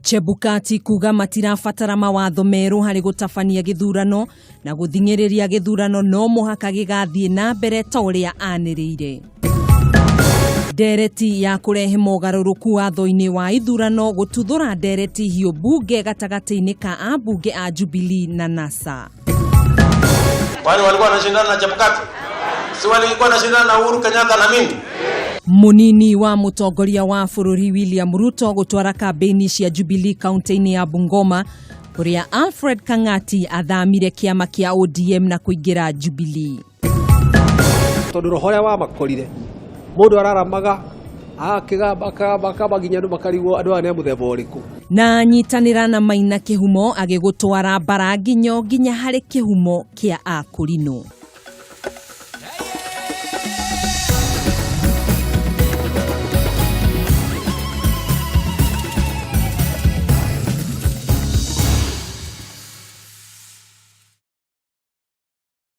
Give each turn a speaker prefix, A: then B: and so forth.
A: Chebukati kuga matirabatara mawatho meru hari gutabania githurano na guthingiriria githurano no muhaka gigathie na mbere ta uria aniriire. Ndereti ya kurehe mogaruruku watho-ini wa ithurano gututhura ndereti hiyo bunge gatagati-ini ka abunge a Jubilee na NASA.
B: Wale walikuwa wanashindana na Chebukati? Si walikuwa wanashindana na Uhuru Kenyatta na mimi?
A: Munini wa mutongoria wa bururi William Ruto gutwara kambeni cia Jubilee kaunti-ini ya Bungoma kuria Alfred Kang'ati athamire kiama kia ODM na kuingira Jubilee.
C: Tondu rohoria wa makorire mundu araramaga akigamba ginya andu makarigwo andu ane muthemba uriku
A: na nyitanira na Maina Kihumo agigutwara bara nginya hari kihumo kia Akurino.